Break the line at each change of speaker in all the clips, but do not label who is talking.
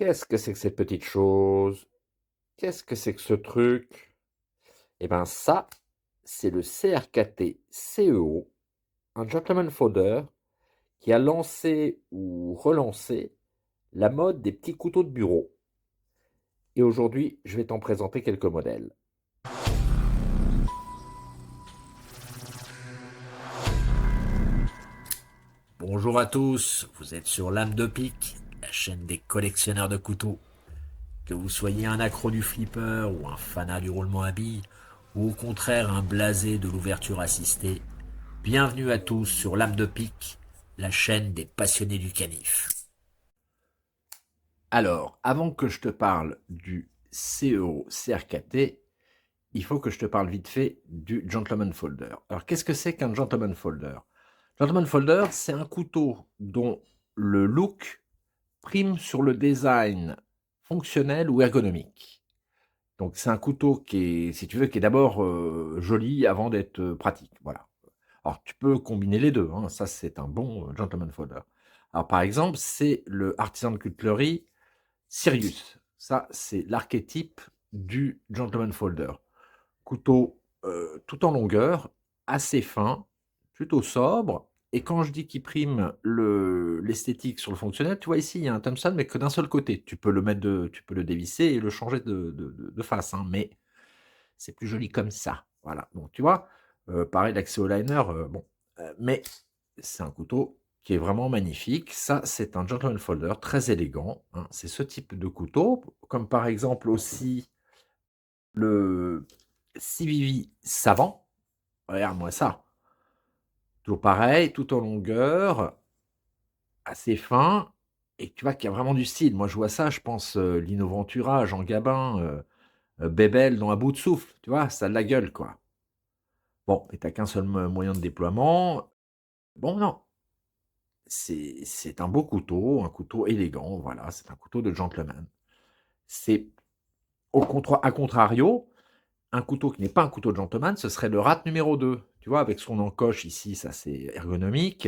Qu'est-ce que c'est que cette petite chose? Qu'est-ce que c'est que ce truc? Eh ben ça, c'est le CRKT CEO, un gentleman folder qui a lancé ou relancé la mode des petits couteaux de bureau. Et aujourd'hui, je vais t'en présenter quelques modèles.
Bonjour à tous, vous êtes sur Lame de Pique, la chaîne des collectionneurs de couteaux. Que vous soyez un accro du flipper ou un fanat du roulement à billes, ou au contraire un blasé de l'ouverture assistée, bienvenue à tous sur Lame de Pique, la chaîne des passionnés du canif.
Alors, avant que je te parle du CEO CRKT, il faut que je te parle vite fait du gentleman folder. Alors, qu'est-ce que c'est qu'un gentleman folder? Gentleman folder, c'est un couteau dont le look prime sur le design fonctionnel ou ergonomique. Donc c'est un couteau qui est, si tu veux, qui est d'abord, joli avant d'être, pratique, voilà. Alors tu peux combiner les 2, hein, ça c'est un bon, gentleman folder. Alors par exemple, c'est le artisan de cutlery Sirius. Ça, c'est l'archétype du gentleman folder. Couteau, tout en longueur, assez fin, plutôt sobre, et quand je dis qu'il prime l'esthétique sur le fonctionnel, tu vois ici, il y a un Thompson, mais que d'un seul côté. Tu peux le dévisser et le changer de face, hein, mais c'est plus joli comme ça. Voilà, donc tu vois? Pareil l'accès au liner, bon, mais c'est un couteau qui est vraiment magnifique. Ça, c'est un gentleman folder très élégant, hein. C'est ce type de couteau, comme par exemple aussi le CVV Savant. Regarde-moi ça. Toujours pareil, tout en longueur, assez fin, et tu vois qu'il y a vraiment du style. Moi, je vois ça, je pense, Lino Ventura, Jean Gabin, Bébel dans À bout de souffle, tu vois? Ça a de la gueule, quoi. Bon, et tu qu'un seul moyen de déploiement. Bon, non, c'est un beau couteau, un couteau élégant, voilà, c'est un couteau de gentleman. C'est à contrario, un couteau qui n'est pas un couteau de gentleman, ce serait le Rat numéro 2. Tu vois, avec son encoche ici, ça c'est ergonomique.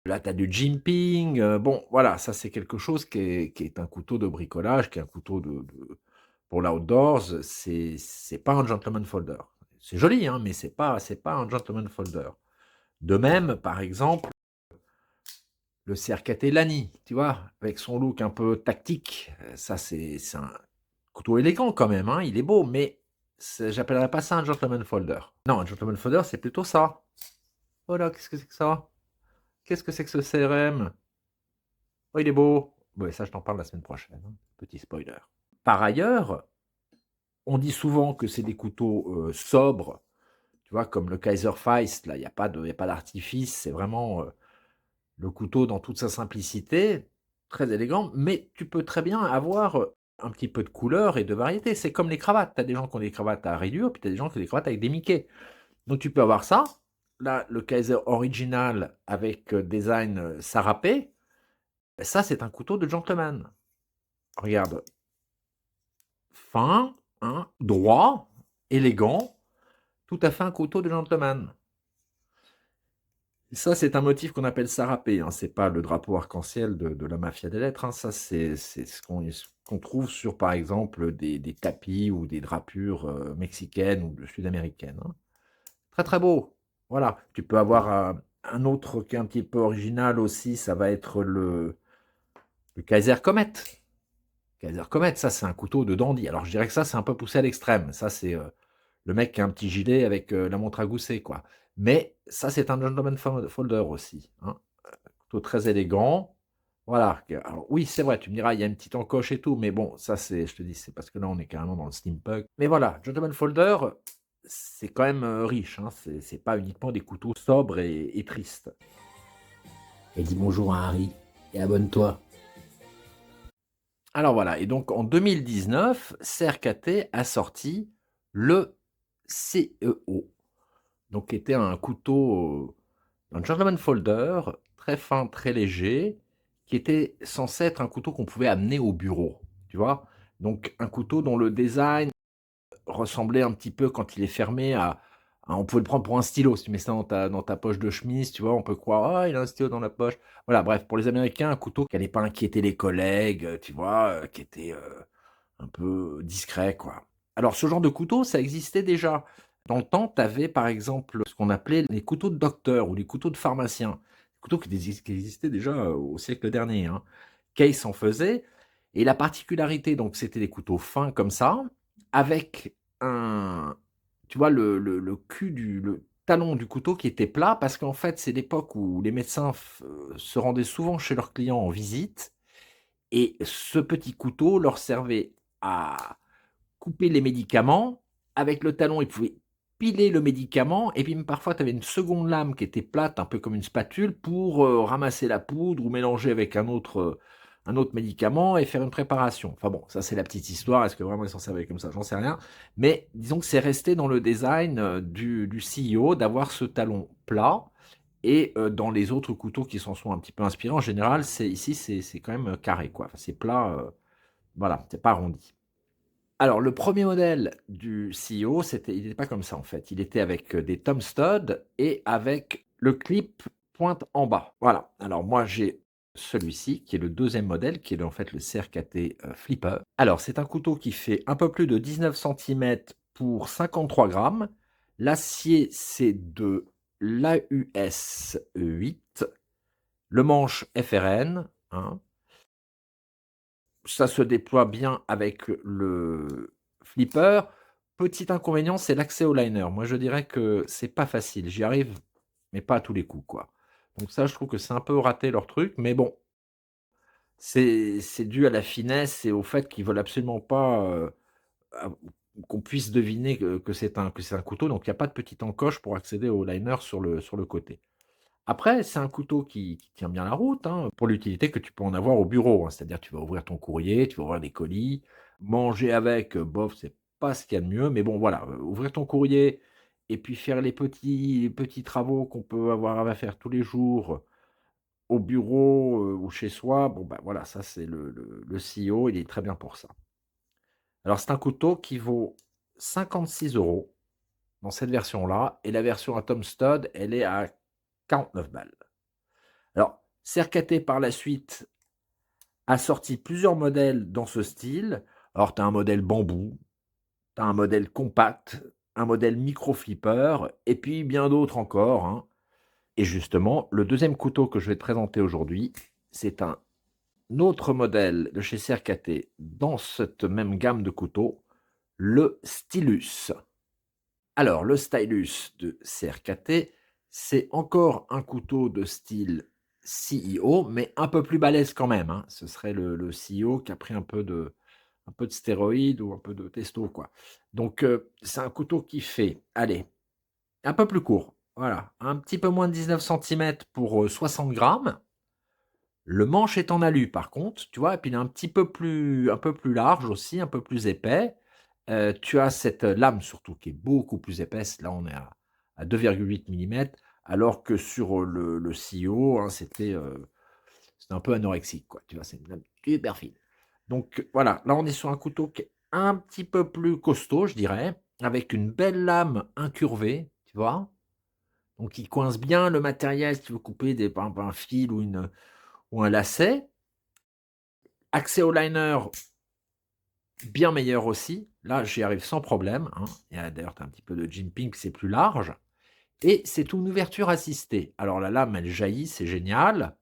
Là, tu as du jimping, bon, voilà, ça c'est quelque chose qui est un couteau de bricolage, qui est un couteau pour l'outdoors, c'est pas un gentleman folder. C'est joli, hein, mais c'est pas un gentleman folder. De même, par exemple, le CRKT Lani, tu vois? Avec son look un peu tactique, ça c'est un couteau élégant quand même, hein, il est beau, mais j'appellerais pas ça un gentleman folder. Non, un gentleman folder, c'est plutôt ça. Oh là, qu'est-ce que c'est que ça? Qu'est-ce que c'est que ce CRM? Oh, il est beau. Ouais, ça, je t'en parle la semaine prochaine, hein, petit spoiler. Par ailleurs, on dit souvent que c'est des couteaux, sobres, tu vois? Comme le Kaiser Feist, là, il y a pas d'artifice, c'est vraiment, le couteau dans toute sa simplicité, très élégant, mais tu peux très bien avoir, un petit peu de couleur et de variété. C'est comme les cravates. Tu as des gens qui ont des cravates à rayures, puis tu as des gens qui ont des cravates avec des Mickey. Donc tu peux avoir ça. Là, le Kaiser original avec, design, sarrapé, bah, ça, c'est un couteau de gentleman. Regarde, fin, hein, droit, élégant, tout à fait un couteau de gentleman. Ça, c'est un motif qu'on appelle sarrapé, hein. C'est pas le drapeau arc-en-ciel de la mafia des lettres, hein. Ça, c'est ce qu'on trouve sur, par exemple, des tapis ou des drapures, mexicaines ou sud-américaines, hein. Très, très beau. Voilà. Tu peux avoir, un autre qui est un petit peu original aussi, ça va être le Kaiser Comet. Kaiser Comet, ça, c'est un couteau de dandy. Alors, je dirais que ça, c'est un peu poussé à l'extrême. Ça, c'est, le mec qui a un petit gilet avec, la montre à gousset, quoi. Mais ça, c'est un gentleman folder aussi, hein. Plutôt très élégant. Voilà. Alors, oui, c'est vrai, tu me diras, il y a une petite encoche et tout, mais bon, ça, c'est, je te dis, c'est parce que là, on est carrément dans le steampunk. Mais voilà, gentleman folder, c'est quand même, riche, hein. C'est pas uniquement des couteaux sobres et tristes.
Et dis bonjour à Harry, et abonne-toi.
Alors voilà, et donc en 2019, CRKT a sorti le CEO, donc qui était un couteau, un gentleman folder, très fin, très léger, qui était censé être un couteau qu'on pouvait amener au bureau, tu vois? Donc un couteau dont le design ressemblait un petit peu quand il est fermé Hein, on pouvait le prendre pour un stylo. Si tu mets ça dans ta poche de chemise, tu vois, on peut croire: «Ah, il a un stylo dans la poche». Voilà, bref, pour les Américains, un couteau qui allait pas inquiéter les collègues, tu vois, qui était, un peu discret, quoi. Alors ce genre de couteau, ça existait déjà. Dans le temps, tu avais par exemple ce qu'on appelait les couteaux de docteur ou les couteaux de pharmacien. Couteaux qui existaient déjà, au siècle dernier, hein. Case en faisait et la particularité donc c'était des couteaux fins comme ça, avec un tu vois le cul le talon du couteau qui était plat parce qu'en fait, c'est l'époque où les médecins se rendaient souvent chez leurs clients en visite et ce petit couteau leur servait à couper les médicaments. Avec le talon, ils pouvaient piler le médicament et puis même parfois tu avais une seconde lame qui était plate, un peu comme une spatule pour, ramasser la poudre ou mélanger avec un autre médicament et faire une préparation. Enfin bon, ça c'est la petite histoire. Est-ce que vraiment ils s'en servaient comme ça? J'en sais rien. Mais disons que c'est resté dans le design, du CEO d'avoir ce talon plat et dans les autres couteaux qui s'en sont un petit peu inspirés, en général, c'est quand même, carré quoi. Enfin c'est plat, voilà, c'est pas arrondi. Alors le premier modèle du CEO, il était pas comme ça en fait. Il était avec, des thumb studs et avec le clip pointe en bas. Voilà. Alors moi j'ai celui-ci qui est le deuxième modèle qui est en fait le CRKT, Flipper. Alors c'est un couteau qui fait un peu plus de 19 centimètres pour 53 grammes. L'acier c'est de l'AUS 8, le manche FRN, hein. Ça se déploie bien avec le flipper. Petit inconvénient, c'est l'accès au liner. Moi, je dirais que c'est pas facile. J'y arrive, mais pas à tous les coups, quoi. Donc ça, je trouve que c'est un peu raté leur truc, mais bon, c'est dû à la finesse et au fait qu'ils veulent absolument pas, av qu'on puisse deviner que c'est un couteau, donc il y a pas de petite encoche pour accéder au liner sur le côté. Après, c'est un couteau qui tient bien la route, hein, pour l'utilité que tu peux en avoir au bureau, hein. C'est-à-dire, tu vas ouvrir ton courrier, tu vas ouvrir des colis, manger avec, bof, c'est pas ce qu'il y a de mieux, mais bon, voilà, ouvrir ton courrier et puis faire les petits travaux qu'on peut avoir à faire tous les jours, au bureau, ou chez soi, bon, bah, voilà, ça, c'est le CEO, il est très bien pour ça. Alors, c'est un couteau qui vaut 56 € dans cette version-là et la version Atom Stud, elle est à 49 balles. Alors, Cercaté par la suite a sorti plusieurs modèles dans ce style. Alors, tu as un modèle bambou, tu as un modèle compact, un modèle micro flipper, et puis bien d'autres encore, hein. Et justement, le deuxième couteau que je vais te présenter aujourd'hui, c'est un autre modèle de chez Cercaté dans cette même gamme de couteaux, le Stylus. Alors, le Stylus de CRKT, c'est encore un couteau de style CEO, mais un peu plus balèze quand même, hein. Ce serait le CEO qui a pris un peu de stéroïdes ou un peu de testo, quoi. Donc, c'est un couteau qui fait, allez, un peu plus court, voilà, un petit peu moins de 19 centimètres pour 60 grammes. Le manche est en alu par contre, tu vois? Et puis il est un peu plus large aussi, un peu plus épais. Tu as cette lame surtout qui est beaucoup plus épaisse. Là, on est à 2,8 millimètres, alors que sur, le CEO, hein, c'était un peu anorexique quoi, tu vois? C'est une lame super fine. Donc voilà, là, on est sur un couteau qui est un petit peu plus costaud, je dirais, avec une belle lame incurvée, tu vois? Donc il coince bien le matériel si tu veux couper par exemple un fil ou un lacet. Accès au liner, bien meilleur aussi. Là, j'y arrive sans problème, hein. D'ailleurs, tu as un petit peu de jimping, c'est plus large. Et c'est une ouverture assistée. Alors la lame, elle jaillit, c'est génial.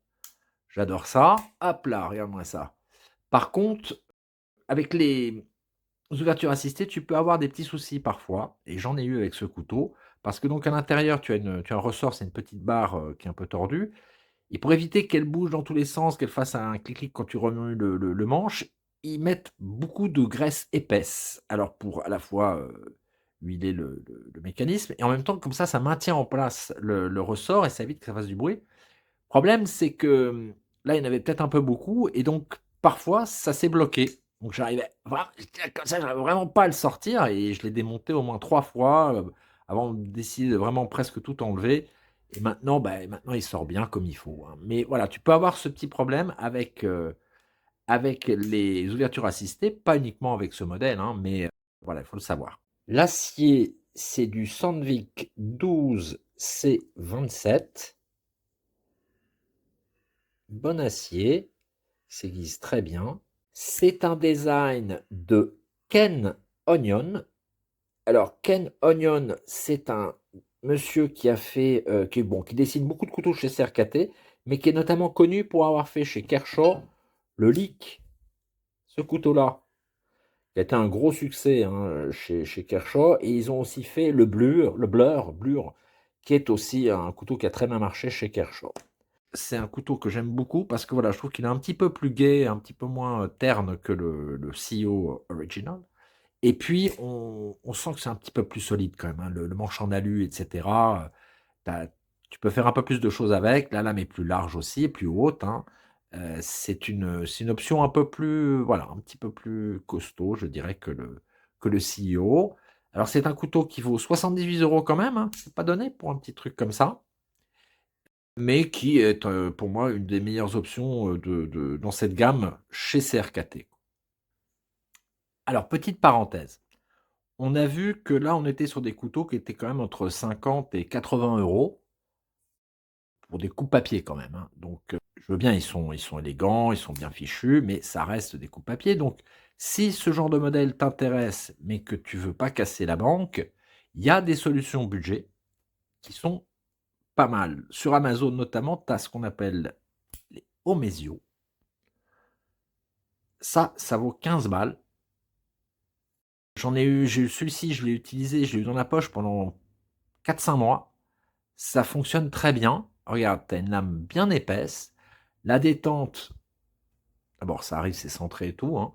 J'adore ça. Hop là, regarde-moi ça. Par contre, avec les ouvertures assistées, tu peux avoir des petits soucis parfois. Et j'en ai eu avec ce couteau. Parce que donc à l'intérieur, tu as un ressort, c'est une petite barre qui est un peu tordue. Et pour éviter qu'elle bouge dans tous les sens, qu'elle fasse un clic-clic quand tu remues le manche, ils mettent beaucoup de graisse épaisse. Alors pour à la fois, huiler le mécanisme et en même temps comme ça maintient en place le ressort et ça évite que ça fasse du bruit. Problème, c'est que, là, il y en avait peut-être un peu beaucoup et donc parfois ça s'est bloqué. Donc j'arrivais vra comme ça, j'arrivais vraiment pas à le sortir et je l'ai démonté au moins 3 fois, avant de décider de vraiment presque tout enlever et maintenant il sort bien comme il faut, hein. Mais voilà, tu peux avoir ce petit problème avec les ouvertures assistées, pas uniquement avec ce modèle, hein, mais voilà, il faut le savoir. L'acier, c'est du Sandvik 12C27. Bon acier, s'aiguise très bien. C'est un design de Ken Onion. Alors, Ken Onion, c'est un monsieur qui a fait, qui dessine beaucoup de couteaux chez CRKT, mais qui est notamment connu pour avoir fait chez Kershaw le Leek, ce couteau-là, qui a été un gros succès hein, chez Kershaw. Et ils ont aussi fait le Blur, qui est aussi un couteau qui a très bien marché chez Kershaw. C'est un couteau que j'aime beaucoup parce que voilà, je trouve qu'il est un petit peu plus gai, un petit peu moins terne que le CEO original. Et puis, on sent que c'est un petit peu plus solide quand même, hein, le manche en alu, etc. Tu peux faire un peu plus de choses avec. La lame est plus large aussi, plus haute, hein. C'est une option un peu plus, voilà, un petit peu plus costaud, je dirais, que le CEO. Alors, c'est un couteau qui vaut 78 € quand même, hein, c'est pas donné pour un petit truc comme ça, mais qui est pour moi une des meilleures options dans cette gamme chez CRKT. Alors, petite parenthèse. On a vu que là, on était sur des couteaux qui étaient quand même entre 50 et 80 € pour des coups-papier quand même, hein. Donc, je veux bien, ils sont élégants, ils sont bien fichus, mais ça reste des coups-papier. Donc, si ce genre de modèle t'intéresse, mais que tu veux pas casser la banque, il y a des solutions budget qui sont pas mal. Sur Amazon notamment, tu as ce qu'on appelle les Omesio. Ça vaut 15 balles. J'ai eu celui-ci, je l'ai utilisé, je l'ai eu dans la poche pendant 4-5 mois. Ça fonctionne très bien. Regarde, tu as une lame bien épaisse. La détente, d'abord ça arrive, c'est centré et tout, hein.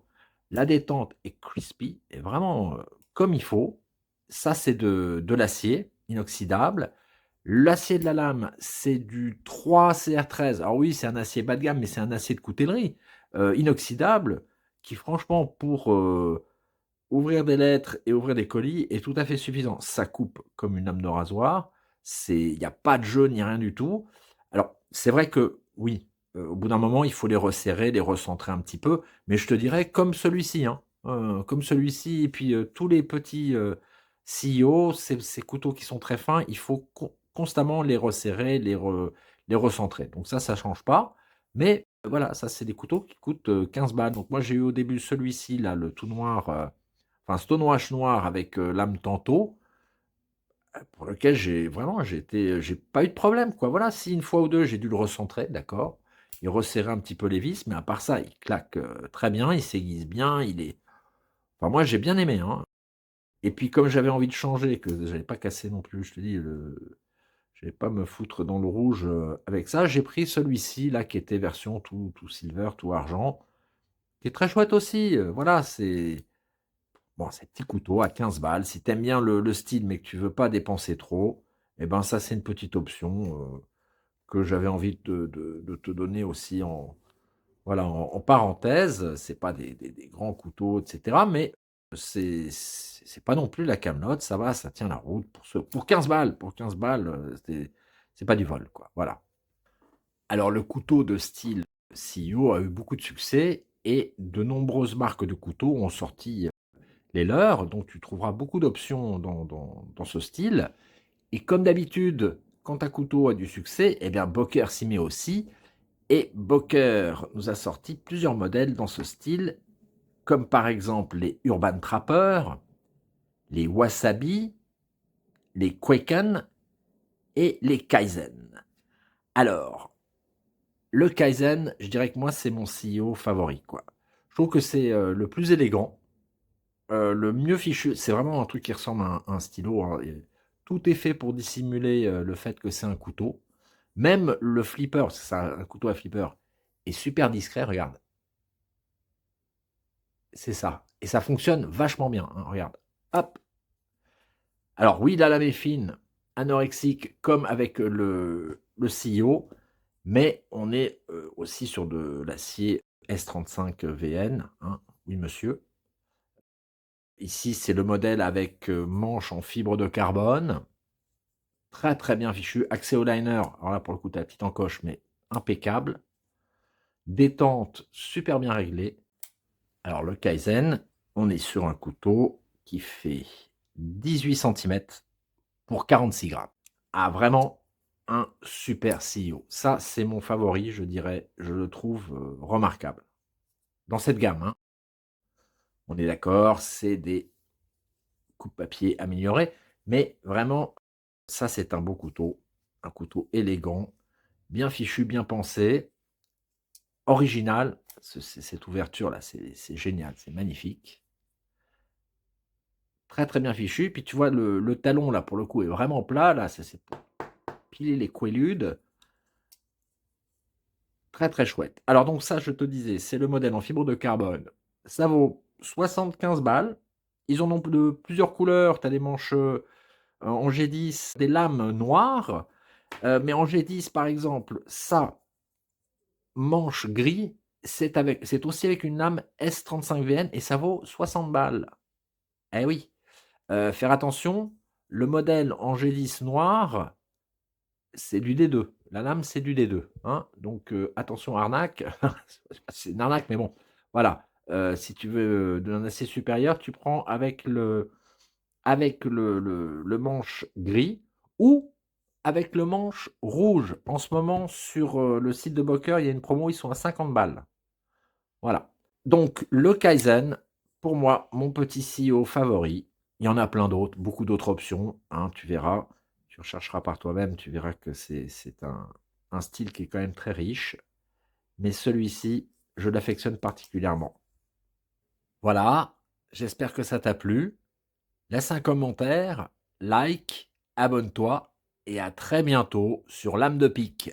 La détente est crispy, est vraiment comme il faut. Ça, c'est de l'acier inoxydable. L'acier de la lame, c'est du 3CR13. Alors oui, c'est un acier bas de gamme, mais c'est un acier de coutellerie inoxydable qui, franchement, pour ouvrir des lettres et ouvrir des colis est tout à fait suffisant. Ça coupe comme une lame de rasoir. Il n'y a pas de jeu ni rien du tout. Alors, c'est vrai que oui, au bout d'un moment, il faut les resserrer, les recentrer un petit peu. Mais je te dirais comme celui-ci, hein, comme celui-ci, et puis tous les petits CEO, ces couteaux qui sont très fins, il faut constamment les resserrer, les recentrer. Donc ça ne change pas. Mais voilà, ça, c'est des couteaux qui coûtent 15 balles. Donc moi, j'ai eu au début celui-ci, là, le tout noir. Enfin, Stonewash noir avec lame tantôt, pour lequel j'ai pas eu de problème, quoi. Voilà, si une fois ou deux j'ai dû le recentrer, d'accord, et resserrer un petit peu les vis, mais à part ça, il claque très bien, il s'aiguise bien, enfin, moi j'ai bien aimé, hein. Et puis comme j'avais envie de changer, que j'allais pas casser non plus, je te dis, je vais pas me foutre dans le rouge avec ça, j'ai pris celui-ci là qui était version tout silver, tout argent, qui est très chouette aussi. Voilà, c'est bon, ces petits couteaux à 15 balles. Si tu aimes bien le style, mais que tu veux pas dépenser trop, eh ben ça, c'est une petite option que j'avais envie de te donner aussi voilà, en parenthèse. C'est pas des grands couteaux, etc. Mais c'est pas non plus la camelote. Ça va, ça tient la route. Pour 15 balles, c'est pas du vol, quoi. Voilà. Alors, le couteau de style CEO a eu beaucoup de succès et de nombreuses marques de couteaux ont sorti les leurs, donc tu trouveras beaucoup d'options dans ce style. Et comme d'habitude, quand un couteau a du succès, eh bien Boker s'y met aussi. Et Boker nous a sorti plusieurs modèles dans ce style, comme par exemple les Urban Trapper, les Wasabi, les Kweken et les Kaizen. Alors, le Kaizen, je dirais que moi, c'est mon CEO favori, quoi. Je trouve que c'est le plus élégant. Le mieux fichu, c'est vraiment un truc qui ressemble à un stylo, hein, et tout est fait pour dissimuler, le fait que c'est un couteau. Même le flipper, parce que c'est un couteau à flipper, est super discret, regarde. C'est ça et ça fonctionne vachement bien, hein, regarde. Hop! Alors oui, la lame est fine, anorexique comme avec le CEO, mais on est, aussi sur de l'acier S35 VN, hein. Oui monsieur. Ici, c'est le modèle avec, manche en fibre de carbone. Très, très bien fichu. Accès au liner, alors là, pour le coup, tu as la petite encoche, mais impeccable. Détente super bien réglée. Alors, le Kaizen, on est sur un couteau qui fait 18 centimètres pour 46 grammes. Ah, vraiment un super CEO. Ça, c'est mon favori, je dirais. Je le trouve remarquable. Dans cette gamme, hein. On est d'accord, c'est des coupe-papier améliorés, mais vraiment, ça, c'est un beau couteau. Un couteau élégant, bien fichu, bien pensé, original. Cette ouverture-là, c'est génial, c'est magnifique. Très, très bien fichu. Puis tu vois, le talon, là, pour le coup, est vraiment plat. Là, c'est pour piler les quiludes. Très, très chouette. Alors donc ça, je te disais, c'est le modèle en fibre de carbone. Ça vaut 75 balles. Ils en ont de plusieurs couleurs. Tu as des manches en G10, des lames noires. Mais en G10, par exemple, ça, manche gris, c'est aussi avec une lame S35VN et ça vaut 60 balles. Eh oui. Faire attention, le modèle en G10 noir, c'est du D2. La lame, c'est du D2, hein. Donc attention arnaque. C'est une arnaque, mais bon, voilà. Si tu veux de un acier supérieur, tu prends avec le manche gris ou avec le manche rouge. En ce moment, sur le site de Boker, il y a une promo, ils sont à 50 balles. Voilà. Donc, le Kaizen, pour moi, mon petit CEO favori. Il y en a plein d'autres, beaucoup d'autres options, hein, tu verras. Tu rechercheras par toi-même, tu verras que c'est un style qui est quand même très riche. Mais celui-ci, je l'affectionne particulièrement. Voilà, j'espère que ça t'a plu. Laisse un commentaire, like, abonne-toi et à très bientôt sur Lame de Pique.